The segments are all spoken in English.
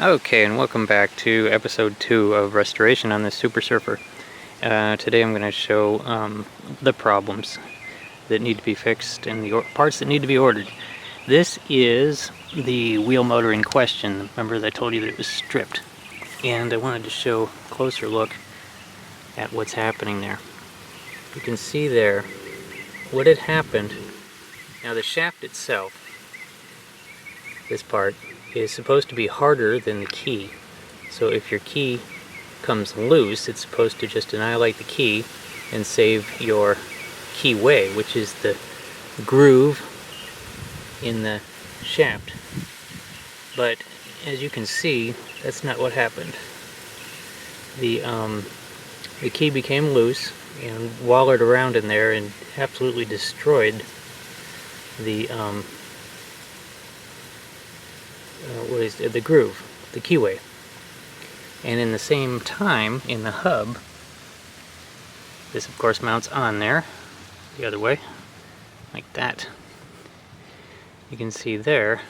Okay, and welcome back to episode 2 of restoration on this Super Surfer. Today I'm going to show the problems that need to be fixed and the parts that need to be ordered. This is the wheel motor in question. Remember that I told you that it was stripped, and I wanted to show a closer look at what's happening there. You can see there what had happened. Now the shaft itself, this part, is supposed to be harder than the key. So if your key comes loose, it's supposed to just annihilate the key and save your keyway, which is the groove in the shaft. But as you can see, that's not what happened. The key became loose and wallowed around in there and absolutely destroyed the the groove, the keyway. And in the same time, in the hub, this of course mounts on there, the other way, like that. You can see there,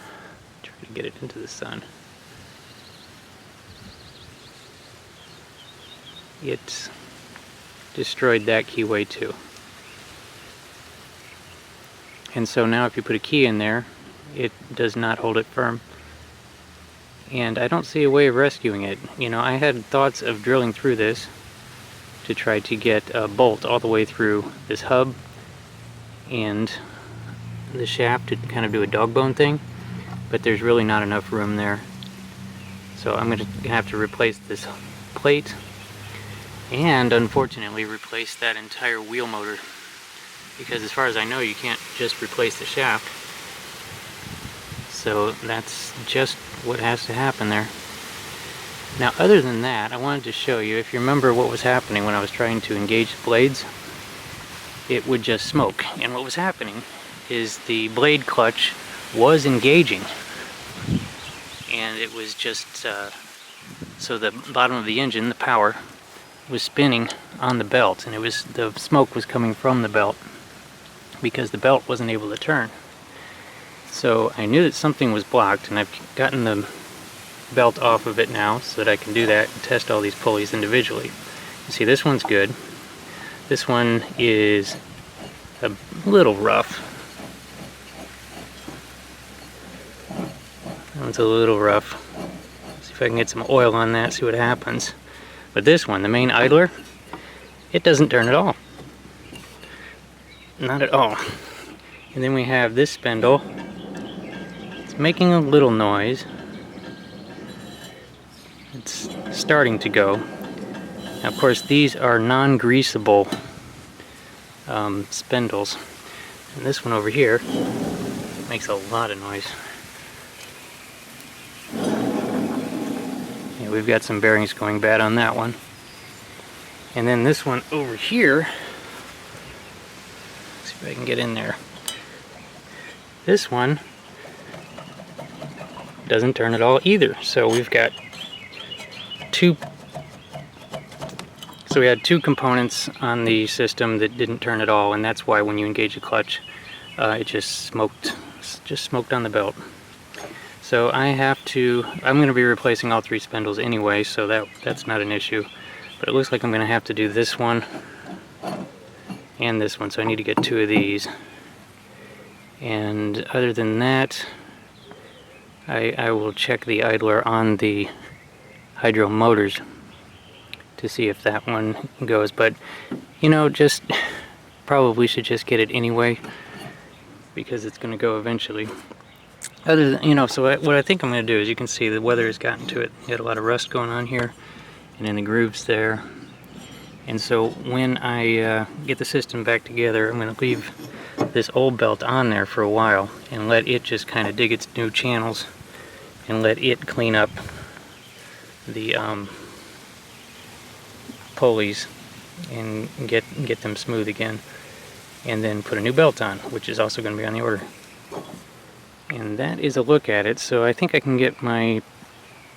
try to get it into the sun. It destroyed that keyway too. And so now if you put a key in there, it does not hold it firm. And I don't see a way of rescuing it. You know, I had thoughts of drilling through this to try to get a bolt all the way through this hub and the shaft to kind of do a dog bone thing, but there's really not enough room there. So I'm going to have to replace this plate and unfortunately replace that entire wheel motor, because as far as I know you can't just replace the shaft. So that's just what has to happen there. Now other than that, I wanted to show you, if you remember what was happening when I was trying to engage the blades, it would just smoke. And what was happening is the blade clutch was engaging, and it was just so the bottom of the engine, the power, was spinning on the belt, and the smoke was coming from the belt because the belt wasn't able to turn. So I knew that something was blocked, and I've gotten the belt off of it now so that I can do that and test all these pulleys individually. You see, this one's good. This one is a little rough. That one's a little rough. See if I can get some oil on that, see what happens. But this one, the main idler, it doesn't turn at all. Not at all. And then we have this spindle. Making a little noise. It's starting to go. Now, of course, these are non-greasable spindles, and this one over here makes a lot of noise. Yeah, we've got some bearings going bad on that one. And then this one over here, let's see if I can get in there. This one doesn't turn at all either. So we've got we had two components on the system that didn't turn at all, and that's why when you engage the clutch, it just smoked on the belt. So I'm going to be replacing all three spindles anyway, so that's not an issue. But it looks like I'm going to have to do this one and this one, so I need to get two of these. And other than that, I will check the idler on the hydro motors to see if that one goes, but you know, just probably should just get it anyway because it's going to go eventually. Other than, you know, so what I think I'm going to do is, you can see the weather has gotten to it. You got a lot of rust going on here and in the grooves there, and so when I get the system back together, I'm going to leave this old belt on there for a while and let it just kind of dig its new channels and let it clean up the pulleys and get them smooth again, and then put a new belt on, which is also going to be on the order. And that is a look at it. So I think I can get my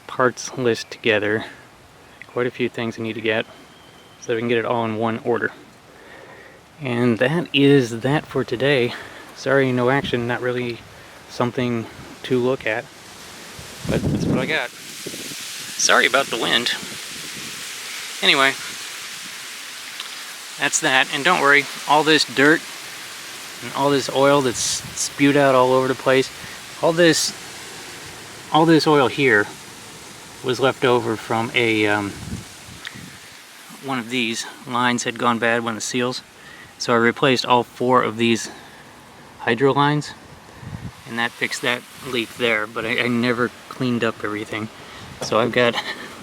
parts list together. Quite a few things I need to get so I can get it all in one order. And that is that for today. Sorry, no action, not really something to look at, but that's what I got. Sorry about the wind. Anyway, that's that. And don't worry, all this dirt and all this oil that's spewed out all over the place, all this oil here was left over from a one of these lines had gone bad, one of the seals. So I replaced all 4 of these hydro lines, and that fixed that leak there, but I never cleaned up everything. So I've got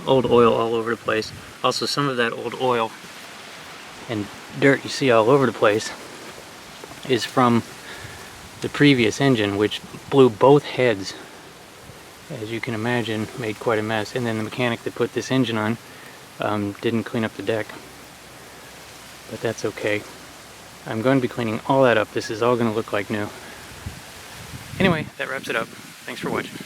old oil all over the place. Also, some of that old oil and dirt you see all over the place is from the previous engine, which blew both heads. As you can imagine, made quite a mess. And then the mechanic that put this engine on didn't clean up the deck. But that's okay. I'm going to be cleaning all that up. This is all going to look like new. Anyway, that wraps it up. Thanks for watching.